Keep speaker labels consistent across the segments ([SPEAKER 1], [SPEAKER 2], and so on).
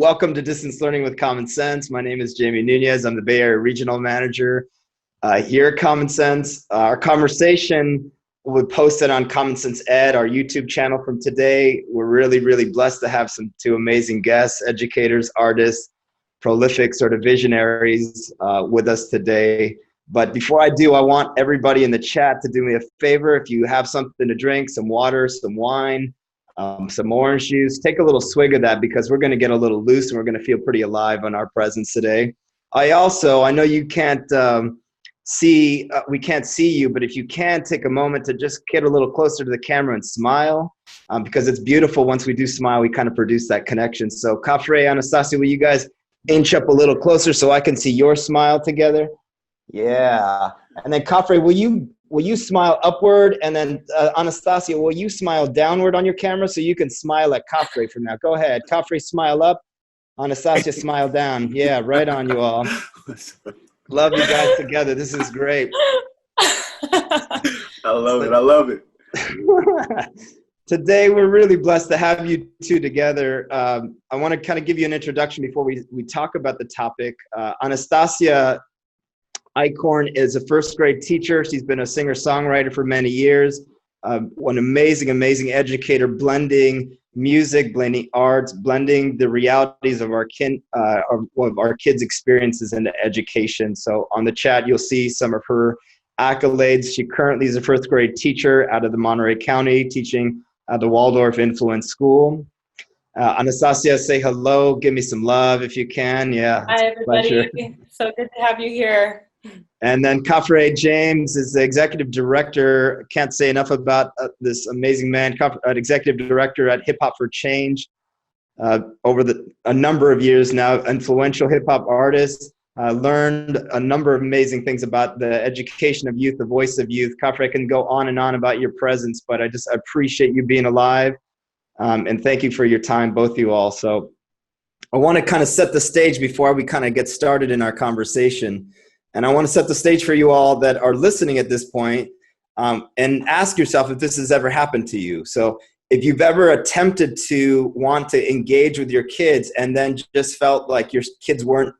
[SPEAKER 1] Welcome to Distance Learning with Common Sense. My name is Jamie Nunez. I'm the Bay Area Regional Manager here at Common Sense. Our conversation will be posted on Common Sense Ed, our YouTube channel from today. We're really blessed to have two amazing guests, educators, artists, prolific sort of visionaries with us today. But before I do, I want everybody in the chat to do me a favor. If you have something to drink, some water, some wine, some orange juice, take a little swig of that because we're going to get a little loose and we're going to feel pretty alive on our presence today. I know you can't we can't see you, but if you can, take a moment to just get a little closer to the camera and smile because it's beautiful. Once we do smile, we kind of produce that connection. So Khafre, Anastasia, will you guys inch up a little closer so I can see your smile together? Yeah. And then Khafre, will you smile upward? And then Anastasia, will you smile downward on your camera so you can smile at Khafre from now? Go ahead. Khafre, smile up. Anastasia, smile down. Yeah, right on, you all. Love you guys together. This is great.
[SPEAKER 2] I love it.
[SPEAKER 1] Today, we're really blessed to have you two together. I want to kind of give you an introduction before we talk about the topic. Anastasia Eichorn is a first grade teacher. She's been a singer-songwriter for many years. An amazing educator, blending music, blending arts, blending the realities of our kids' experiences into education. So on the chat, you'll see some of her accolades. She currently is a first grade teacher out of the Monterey County, teaching at the Waldorf Influence School. Anastasia, say hello. Give me some love if you can. Yeah.
[SPEAKER 3] Hi, everybody. So good to have you here.
[SPEAKER 1] And then Khafre James is the executive director. Can't say enough about this amazing man. Executive director at Hip Hop for Change. Over a number of years now, influential hip hop artist. Learned a number of amazing things about the education of youth, the voice of youth. Khafre, I can go on and on about your presence, but I appreciate you being alive. And thank you for your time, both of you all. So I want to kind of set the stage before we kind of get started in our conversation. And I want to set the stage for you all that are listening at this point, and ask yourself if this has ever happened to you. So if you've ever attempted to want to engage with your kids and then just felt like your kids weren't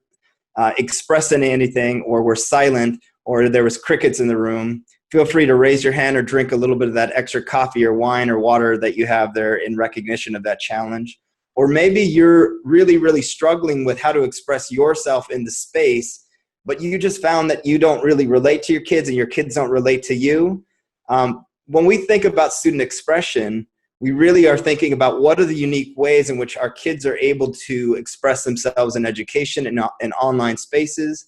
[SPEAKER 1] expressing anything or were silent or there was crickets in the room, feel free to raise your hand or drink a little bit of that extra coffee or wine or water that you have there in recognition of that challenge. Or maybe you're really struggling with how to express yourself in the space, but you just found that you don't really relate to your kids and your kids don't relate to you. When we think about student expression, we really are thinking about what are the unique ways in which our kids are able to express themselves in education and in online spaces,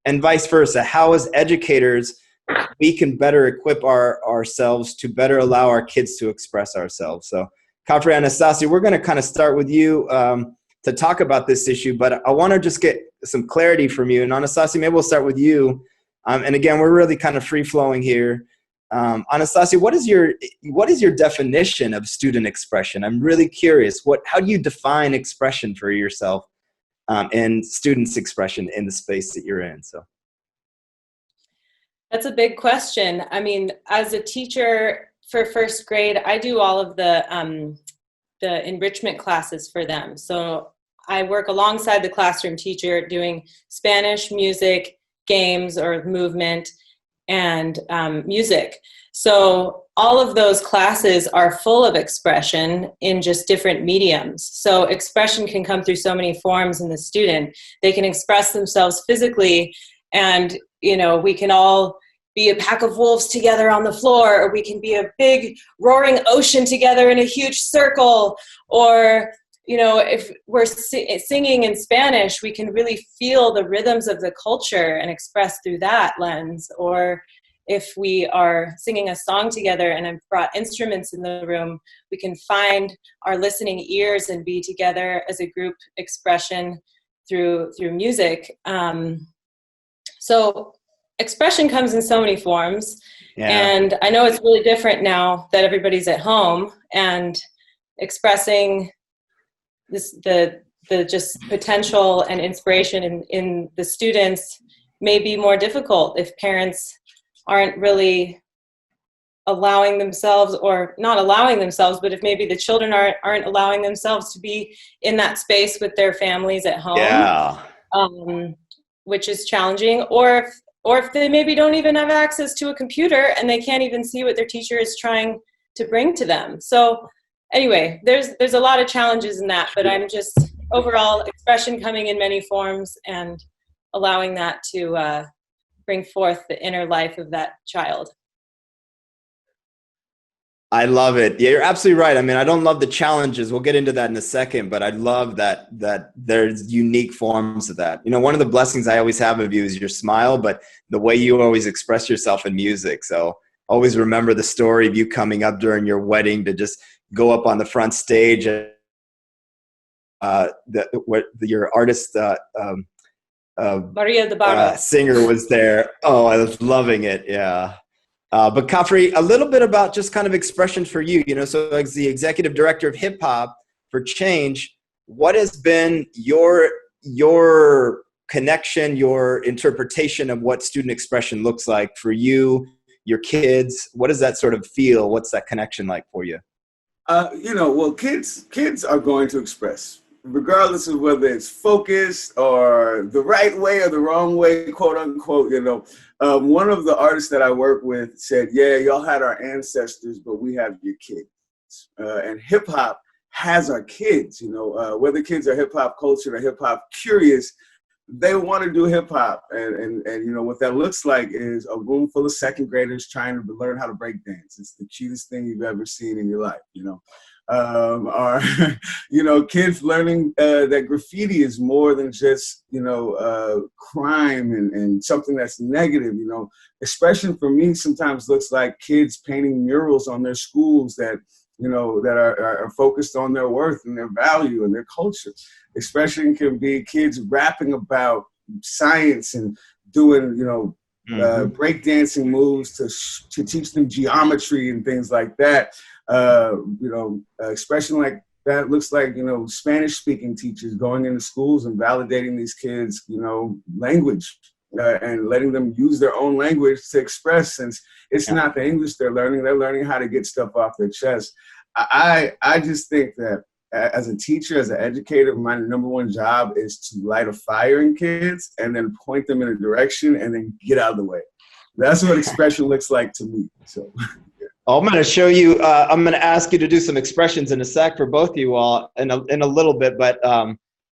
[SPEAKER 1] and vice versa. How as educators, we can better equip ourselves to better allow our kids to express ourselves. So Khafre, Anastasia, we're going to kind of start with you to talk about this issue, but I want to just get some clarity from you. And Anastasia, maybe we'll start with you. And again, we're really kind of free-flowing here. Anastasia, what is your definition of student expression? I'm really curious. How do you define expression for yourself and students' expression in the space that you're in? So
[SPEAKER 3] that's a big question. I mean, as a teacher for first grade, I do all of the enrichment classes for them. So I work alongside the classroom teacher doing Spanish, music, games or movement, and music. So all of those classes are full of expression in just different mediums. So expression can come through so many forms in the student. They can express themselves physically, and we can all be a pack of wolves together on the floor, or we can be a big roaring ocean together in a huge circle, or if we're singing in Spanish, we can really feel the rhythms of the culture and express through that lens. Or if we are singing a song together and I've brought instruments in the room, we can find our listening ears and be together as a group expression through music. So expression comes in so many forms. Yeah. And I know it's really different now that everybody's at home, and expressing the just potential and inspiration in the students may be more difficult if parents aren't really allowing themselves, or not allowing themselves, but if maybe the children aren't allowing themselves to be in that space with their families at home,
[SPEAKER 1] Yeah.
[SPEAKER 3] Which is challenging, or if they maybe don't even have access to a computer and they can't even see what their teacher is trying to bring to them. So anyway, there's a lot of challenges in that, but I'm just overall expression coming in many forms and allowing that to bring forth the inner life of that child.
[SPEAKER 1] I love it. Yeah, you're absolutely right. I mean, I don't love the challenges. We'll get into that in a second, but I love that there's unique forms of that. You know, one of the blessings I always have of you is your smile, but the way you always express yourself in music. So always remember the story of you coming up during your wedding to just go up on the front stage and your artist
[SPEAKER 3] Maria de Barro
[SPEAKER 1] singer was there. Oh, I was loving it. Yeah. But Khafre, a little bit about just kind of expression for you, you know, so as the executive director of hip hop for Change, what has been your connection, your interpretation of what student expression looks like for you, your kids? What does that sort of feel? What's that connection like for you?
[SPEAKER 2] You know, well, kids are going to express, regardless of whether it's focused or the right way or the wrong way, quote unquote. You know, one of the artists that I work with said, "Yeah, y'all had our ancestors, but we have your kids." And hip hop has our kids. You know, whether kids are hip hop culture or hip hop curious, they want to do hip hop, and you know what that looks like is a room full of second graders trying to learn how to break dance. It's the cutest thing you've ever seen in your life, you know. Or you know, kids learning that graffiti is more than just, you know, crime and something that's negative. You know, expression for me sometimes looks like kids painting murals on their schools that, you know, that are focused on their worth and their value and their culture. Expression can be kids rapping about science and doing, you know, breakdancing moves to teach them geometry and things like that. You know, expression like that looks like, you know, Spanish-speaking teachers going into schools and validating these kids, you know, language and letting them use their own language to express, since it's not the English they're learning how to get stuff off their chest. I just think that as a teacher, as an educator, my number one job is to light a fire in kids and then point them in a direction and then get out of the way. That's what expression looks like to me. So
[SPEAKER 1] I'm going to show you, I'm going to ask you to do some expressions in a sec for both of you all in a little bit, but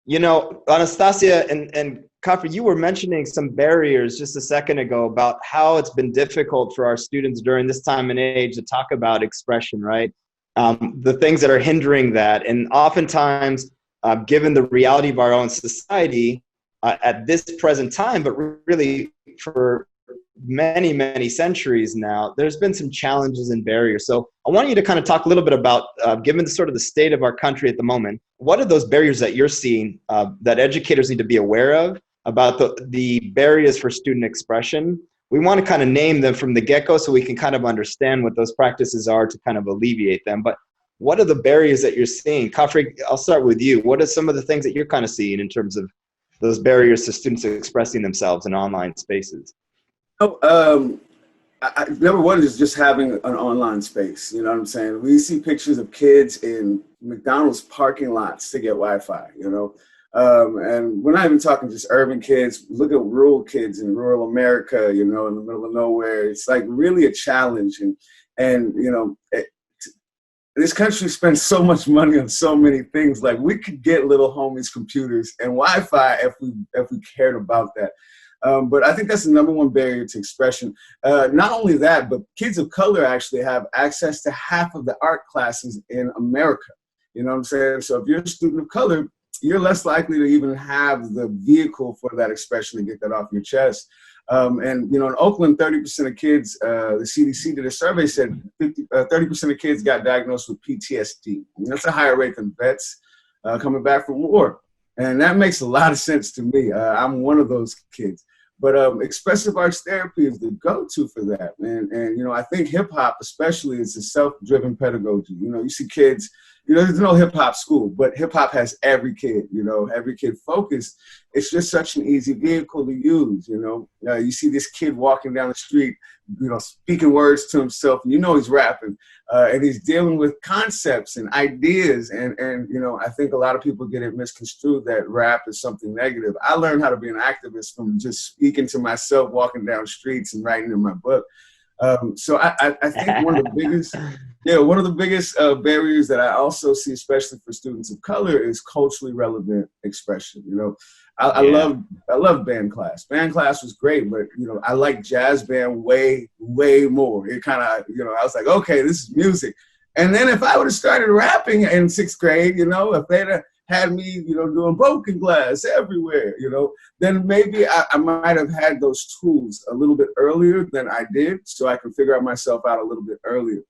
[SPEAKER 1] you know, Anastasia and Khafre, you were mentioning some barriers just a second ago about how it's been difficult for our students during this time and age to talk about expression, right? The things that are hindering that. And oftentimes, given the reality of our own society at this present time, but really for many, many centuries now, there's been some challenges and barriers. So I want you to kind of talk a little bit about, given the sort of the state of our country at the moment, what are those barriers that you're seeing that educators need to be aware of about the barriers for student expression? We want to kind of name them from the get-go so we can kind of understand what those practices are to kind of alleviate them. But what are the barriers that you're seeing? Khafre, I'll start with you. What are some of the things that you're kind of seeing in terms of those barriers to students expressing themselves in online spaces?
[SPEAKER 2] Number one is just having an online space. You know what I'm saying? We see pictures of kids in McDonald's parking lots to get Wi-Fi, you know? And we're not even talking just urban kids. Look at rural kids in rural America, you know, in the middle of nowhere. It's like really a challenge. And you know, this country spends so much money on so many things. Like, we could get little homies computers and Wi-Fi if we cared about that. But I think that's the number one barrier to expression. Not only that, but kids of color actually have access to half of the art classes in America. You know what I'm saying? So if you're a student of color, you're less likely to even have the vehicle for that expression to get that off your chest. And, you know, in Oakland, 30% of kids, the CDC did a survey, said 30% of kids got diagnosed with PTSD. And that's a higher rate than vets coming back from war. And that makes a lot of sense to me. I'm one of those kids. But expressive arts therapy is the go-to for that. And you know, I think hip-hop especially is a self-driven pedagogy. You know, you see kids You know, there's no hip hop school, but hip hop has every kid, you know, every kid focused. It's just such an easy vehicle to use, you know. You see this kid walking down the street, you know, speaking words to himself, and you know he's rapping, and he's dealing with concepts and ideas, and you know, I think a lot of people get it misconstrued that rap is something negative. I learned how to be an activist from just speaking to myself, walking down streets and writing in my book. So I think one of the biggest barriers that I also see, especially for students of color, is culturally relevant expression. You know, I love band class. Band class was great, but you know, I like jazz band way more. It kind of, you know, I was like, okay, this is music. And then if I would have started rapping in 6th grade, you know, if they'd have had me, you know, doing broken glass everywhere, you know, then maybe I might have had those tools a little bit earlier than I did, so I can figure out myself out a little bit earlier.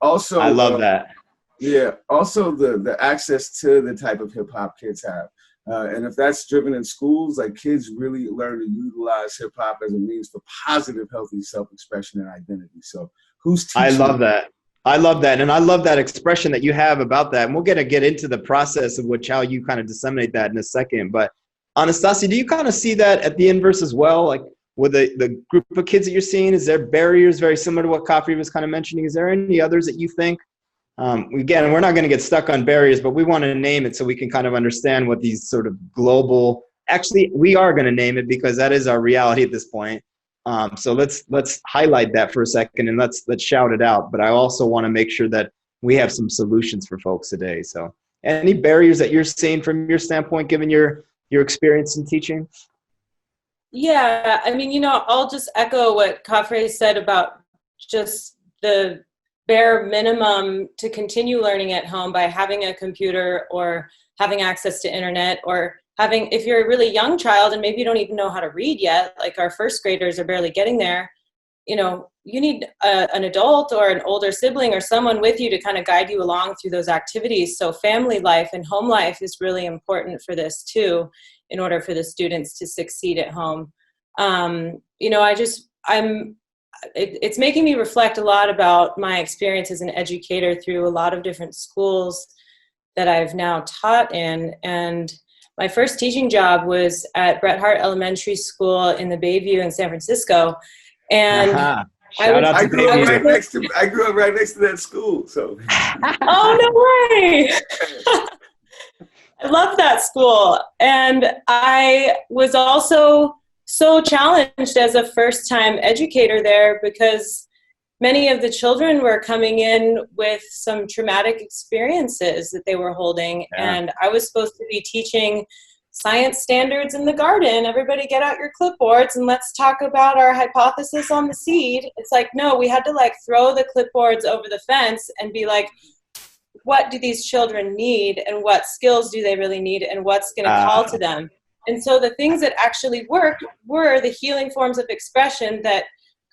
[SPEAKER 2] Also,
[SPEAKER 1] I love that.
[SPEAKER 2] Yeah. Also, the access to the type of hip hop kids have, and if that's driven in schools, like kids really learn to utilize hip hop as a means for positive, healthy self-expression and identity. So, who's teaching?
[SPEAKER 1] I love that. I love that. And I love that expression that you have about that. And we're going to get into the process of how you kind of disseminate that in a second. But Anastasia, do you kind of see that at the inverse as well? Like with the group of kids that you're seeing, is there barriers very similar to what Khafre was kind of mentioning? Is there any others that you think? Again, we're not going to get stuck on barriers, but we want to name it so we can kind of understand what these sort of global, actually, we are going to name it because that is our reality at this point. So let's highlight that for a second and let's shout it out. But I also want to make sure that we have some solutions for folks today. So any barriers that you're seeing from your standpoint, given your experience in teaching?
[SPEAKER 3] Yeah, I mean, you know, I'll just echo what Khafre said about just the bare minimum to continue learning at home by having a computer or having access to internet, or having, if you're a really young child and maybe you don't even know how to read yet, like our 1st graders are barely getting there, you know, you need an adult or an older sibling or someone with you to kind of guide you along through those activities. So family life and home life is really important for this too, in order for the students to succeed at home. You know, it's making me reflect a lot about my experience as an educator through a lot of different schools that I've now taught in. And my first teaching job was at Bret Harte Elementary School in the Bayview in San Francisco. And
[SPEAKER 2] I grew up right next to that school. So.
[SPEAKER 3] Oh, no way. I love that school. And I was also so challenged as a first-time educator there because many of the children were coming in with some traumatic experiences that they were holding. Yeah. And I was supposed to be teaching science standards in the garden. Everybody get out your clipboards and let's talk about our hypothesis on the seed. It's like, no, we had to like throw the clipboards over the fence and be like, what do these children need and what skills do they really need and what's going to call to them? And so the things that actually worked were the healing forms of expression that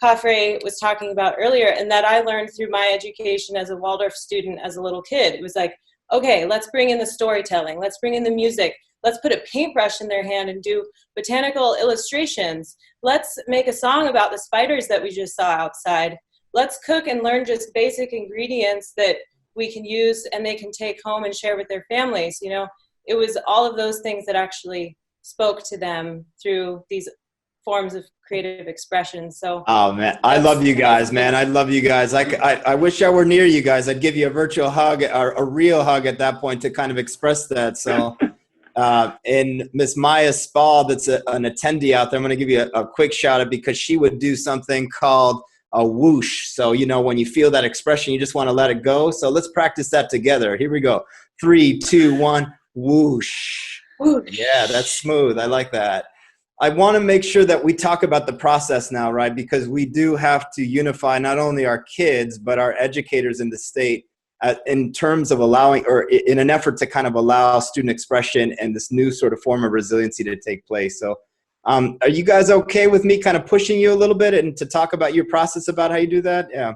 [SPEAKER 3] Khafre was talking about earlier, and that I learned through my education as a Waldorf student as a little kid. It was like, okay, let's bring in the storytelling. Let's bring in the music. Let's put a paintbrush in their hand and do botanical illustrations. Let's make a song about the spiders that we just saw outside. Let's cook and learn just basic ingredients that we can use and they can take home and share with their families. You know, it was all of those things that actually spoke to them through these forms of creative expression. So,
[SPEAKER 1] oh man, I love you guys, man. I love you guys. I wish I were near you guys. I'd give you a virtual hug or a real hug at that point to kind of express that. So, and Miss Maya Spall, that's an attendee out there, I'm going to give you a quick shout out because she would do something called a whoosh. So, you know, when you feel that expression, you just want to let it go. So let's practice that together. Here we go. 3, 2, 1, whoosh. Yeah, that's smooth. I like that. I want to make sure that we talk about the process now, right? Because we do have to unify not only our kids, but our educators in the state in terms of allowing, or in an effort to kind of allow student expression and this new sort of form of resiliency to take place. So are you guys okay with me kind of pushing you a little bit and to talk about your process about how you do that? Yeah.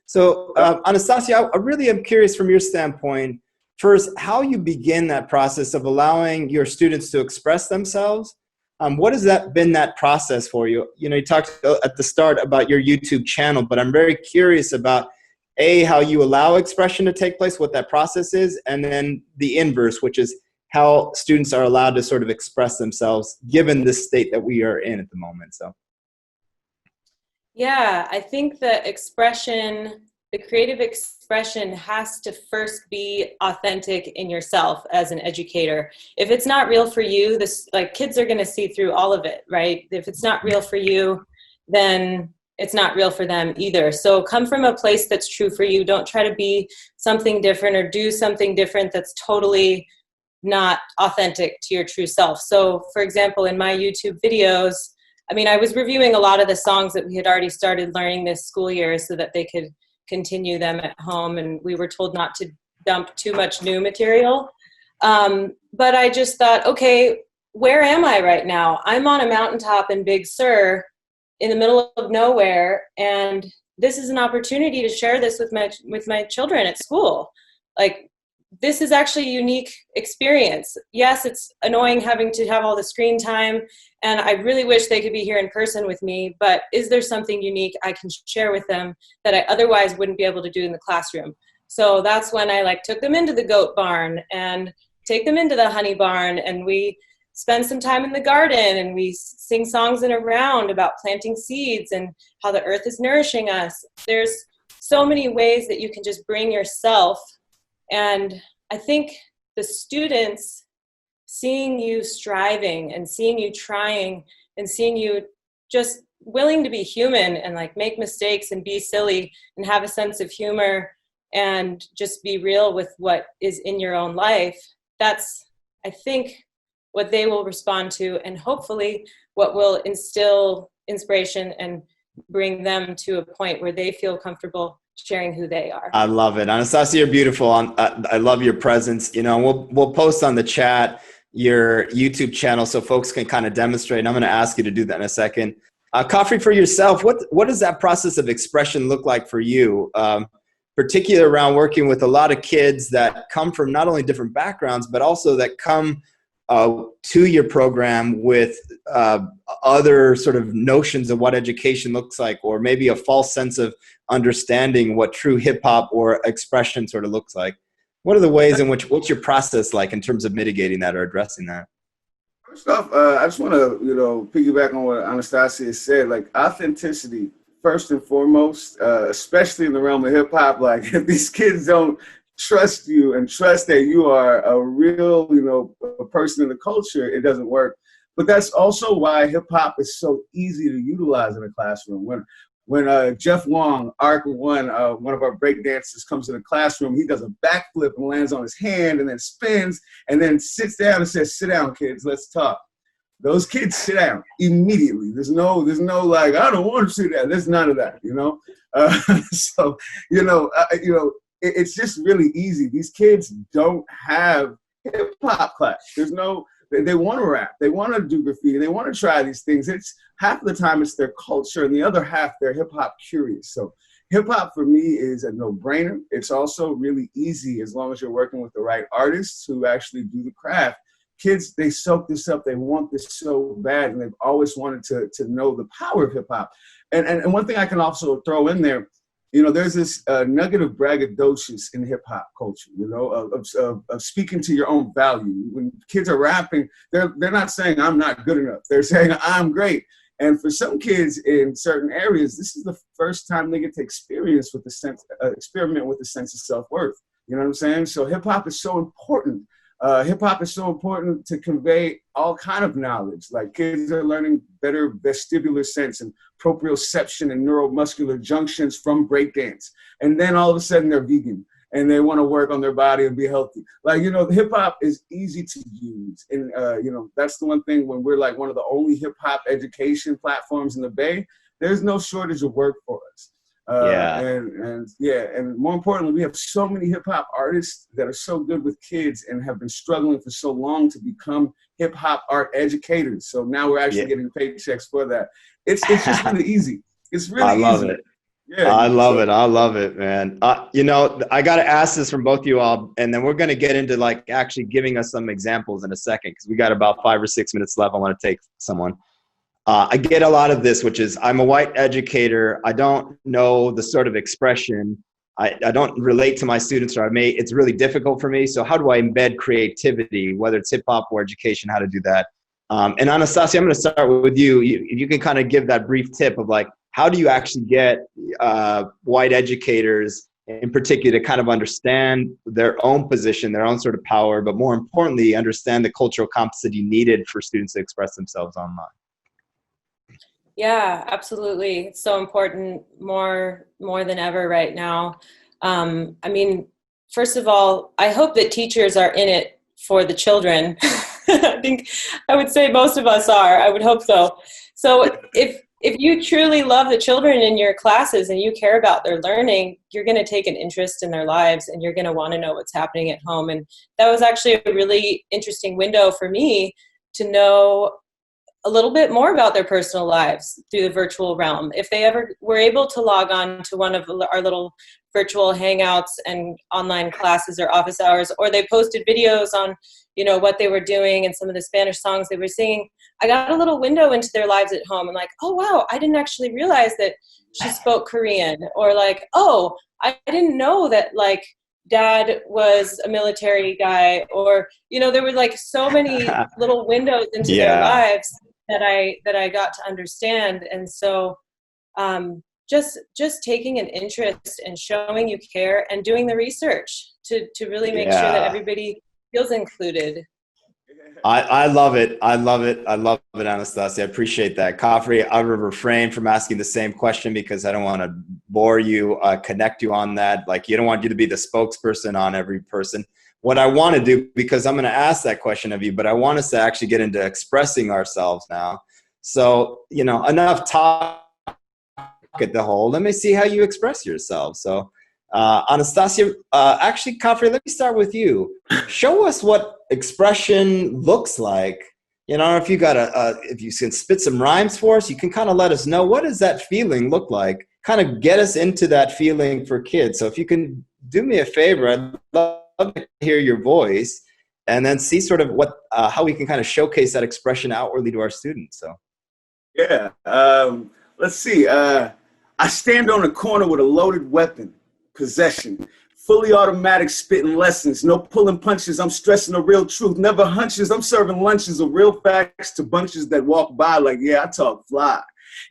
[SPEAKER 1] So Anastasia, I really am curious from your standpoint, first, how you begin that process of allowing your students to express themselves. What has that been, that process for you? You know, you talked at the start about your YouTube channel, but I'm very curious about how you allow expression to take place, what that process is, and then the inverse, which is how students are allowed to sort of express themselves given the state that we are in at the moment. So.
[SPEAKER 3] Yeah, I think the creative expression has to first be authentic in yourself as an educator. If it's not real for you, kids are going to see through all of it, right? If it's not real for you, then it's not real for them either. So come from a place that's true for you. Don't try to be something different or do something different that's totally not authentic to your true self. So for example, in my YouTube videos, I was reviewing a lot of the songs that we had already started learning this school year so that they could continue them at home, and we were told not to dump too much new material. But I just thought, okay, where am I right now? I'm on a mountaintop in Big Sur in the middle of nowhere, and this is an opportunity to share this with my children at school. This is actually a unique experience. Yes, it's annoying having to have all the screen time, and I really wish they could be here in person with me, but is there something unique I can share with them that I otherwise wouldn't be able to do in the classroom? So that's when I took them into the goat barn and take them into the honey barn, and we spend some time in the garden, and we sing songs in a round about planting seeds and how the earth is nourishing us. There's so many ways that you can just bring yourself. And I think the students seeing you striving and seeing you trying and seeing you just willing to be human and make mistakes and be silly and have a sense of humor and just be real with what is in your own life, that's, I think, what they will respond to, and hopefully what will instill inspiration and bring them to a point where they feel comfortable sharing who they are.
[SPEAKER 1] I love it. Anastasia, you're beautiful. I love your presence. We'll post on the chat your YouTube channel so folks can kind of demonstrate. And I'm going to ask you to do that in a second. Khafre, for yourself, what does that process of expression look like for you, particularly around working with a lot of kids that come from not only different backgrounds, but also that come to your program with other sort of notions of what education looks like, or maybe a false sense of understanding what true hip hop or expression sort of looks like? What are the ways in which, what's your process like in terms of mitigating that or addressing that?
[SPEAKER 2] First off, I just want to, piggyback on what Anastasia said, authenticity, first and foremost, especially in the realm of hip hop. If these kids don't trust you and trust that you are a real, a person in the culture, it doesn't work. But that's also why hip hop is so easy to utilize in a classroom. When Jeff Wong, Arc One, one of our break dancers, comes in the classroom, he does a backflip and lands on his hand and then spins and then sits down and says, "Sit down, kids, let's talk." Those kids sit down immediately. There's no I don't want to sit down. There's none of that, it's just really easy. These kids don't have hip hop class. They want to rap. They want to do graffiti. They want to try these things. It's half the time it's their culture, and the other half they're hip hop curious. So hip hop for me is a no-brainer. It's also really easy as long as you're working with the right artists who actually do the craft. Kids, they soak this up. They want this so bad, and they've always wanted to know the power of hip hop. And one thing I can also throw in there, there's this nugget of braggadocious in hip hop culture, of speaking to your own value. When kids are rapping, they're not saying I'm not good enough. They're saying I'm great. And for some kids in certain areas, this is the first time they get to experiment with the sense of self-worth. You know what I'm saying? So hip hop is so important. Hip hop is so important to convey all kind of knowledge. Kids are learning better vestibular sense and proprioception and neuromuscular junctions from breakdance. And then all of a sudden they're vegan and they want to work on their body and be healthy. Hip hop is easy to use. And, that's the one thing when we're one of the only hip hop education platforms in the Bay, there's no shortage of work for us. And more importantly, we have so many hip hop artists that are so good with kids and have been struggling for so long to become hip hop art educators. So now we're actually getting paychecks for that. It's just really easy. It's really easy. I love it.
[SPEAKER 1] Yeah, I love it, man. I got to ask this from both of you all, and then we're going to get into actually giving us some examples in a second, because we got about 5 or 6 minutes left. I want to take someone. I get a lot of this, which is I'm a white educator. I don't know the sort of expression. I don't relate to my students, or it's really difficult for me. So how do I embed creativity, whether it's hip hop or education, how to do that? And Anastasia, I'm going to start with you. You can kind of give that brief tip of like, how do you actually get white educators in particular to kind of understand their own position, their own sort of power, but more importantly, understand the cultural competency needed for students to express themselves online?
[SPEAKER 3] Yeah, absolutely. It's so important, more than ever right now. I mean, first of all, I hope that teachers are in it for the children. I would say most of us are. I would hope so. So if you truly love the children in your classes and you care about their learning, you're going to take an interest in their lives and you're going to want to know what's happening at home. And that was actually a really interesting window for me to know a little bit more about their personal lives through the virtual realm. If they ever were able to log on to one of our little virtual hangouts and online classes or office hours, or they posted videos on, what they were doing and some of the Spanish songs they were singing, I got a little window into their lives at home and like, oh, wow, I didn't actually realize that she spoke Korean, or like, oh, I didn't know that like dad was a military guy, or, there were like so many little windows into their lives that I got to understand. And so just taking an interest and showing you care and doing the research to really make sure that everybody feels included.
[SPEAKER 1] I love it. I love it, Anastasia. I appreciate that. Khafre, I will refrain from asking the same question because I don't want to bore you, connect you on that. Like, you don't want you to be the spokesperson on every person. What I want to do, because I'm going to ask that question of you, but I want us to actually get into expressing ourselves now. So, enough talk at the whole. Let me see how you express yourself. So, Anastasia, actually, Khafre, let me start with you. Show us what expression looks like. If you if you can spit some rhymes for us, you can kind of let us know, what does that feeling look like? Kind of get us into that feeling for kids. So if you can do me a favor, I'd love to hear your voice and then see sort of how we can kind of showcase that expression outwardly to our students. So.
[SPEAKER 2] Yeah. Let's see. I stand on a corner with a loaded weapon. Possession, fully automatic spitting lessons, no pulling punches, I'm stressing the real truth, never hunches, I'm serving lunches of real facts to bunches that walk by like, yeah, I talk fly.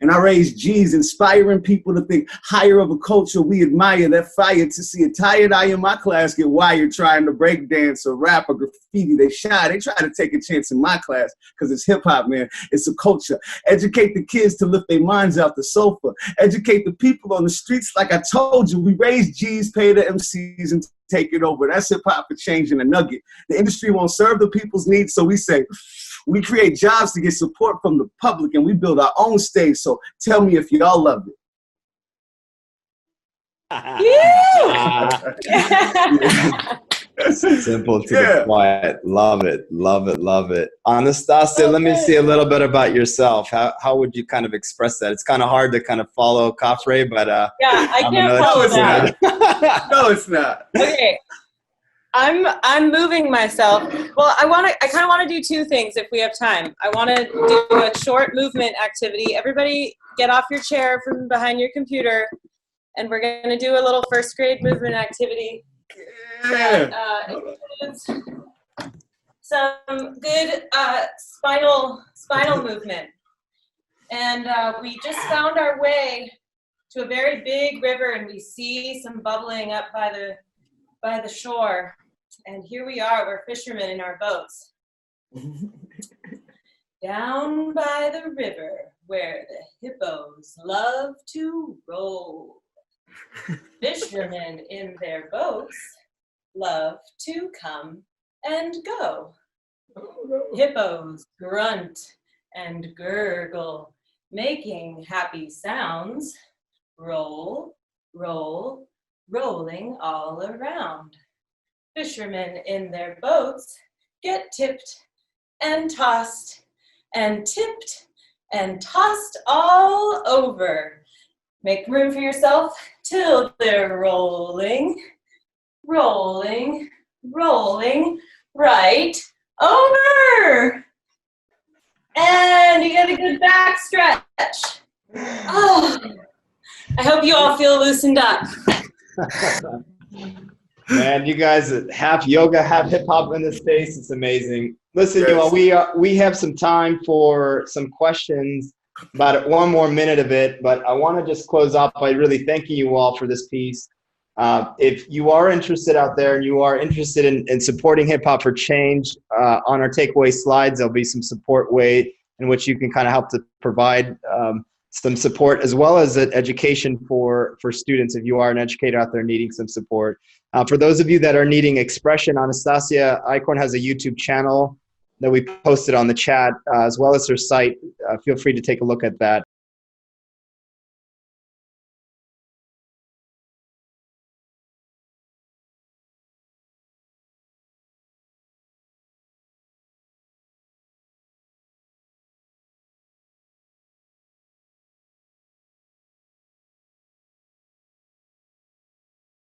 [SPEAKER 2] And I raise G's, inspiring people to think higher of a culture we admire, that fire to see a tired eye in my class get wired trying to break dance or rap or graffiti. They shy, they try to take a chance in my class because it's hip hop, man. It's a culture. Educate the kids to lift their minds out the sofa. Educate the people on the streets like I told you. We raise G's, pay the MCs, and take it over. That's hip hop for change in a nugget. The industry won't serve the people's needs, so we say, we create jobs to get support from the public, and we build our own stage. So tell me if y'all love it.
[SPEAKER 1] Simple to the quiet. Love it. Love it. Love it. Anastasia, let me see a little bit about yourself. How would you kind of express that? It's kind of hard to kind of follow Khafre, but
[SPEAKER 3] I can't follow that.
[SPEAKER 2] No, it's not.
[SPEAKER 3] Okay. I'm moving myself. Well, I kind of want to do two things if we have time. I want to do a short movement activity. Everybody get off your chair from behind your computer, and we're going to do a little first grade movement activity. That includes some good spinal movement. And we just found our way to a very big river, and we see some bubbling up by the shore. And here we are, we're fishermen in our boats. Down by the river where the hippos love to roll. Fishermen in their boats love to come and go. Hippos grunt and gurgle, making happy sounds. Roll, roll, rolling all around. Fishermen in their boats get tipped and tossed and tipped and tossed all over. Make room for yourself till they're rolling, rolling, rolling right over. And you get a good back stretch. Oh, I hope you all feel loosened up.
[SPEAKER 1] Man, you guys half yoga, half hip hop in this space. It's amazing. Listen,
[SPEAKER 2] Yes.
[SPEAKER 1] you all, we have some time for some questions, about one more minute of it, but I want to just close off by really thanking you all for this piece. If you are interested out there and you are interested in supporting Hip Hop for Change, on our takeaway slides, there'll be some support way in which you can kind of help to provide some support, as well as education for students if you are an educator out there needing some support. For those of you that are needing expression, Anastasia Eichorn has a YouTube channel that we posted on the chat, as well as her site. Feel free to take a look at that.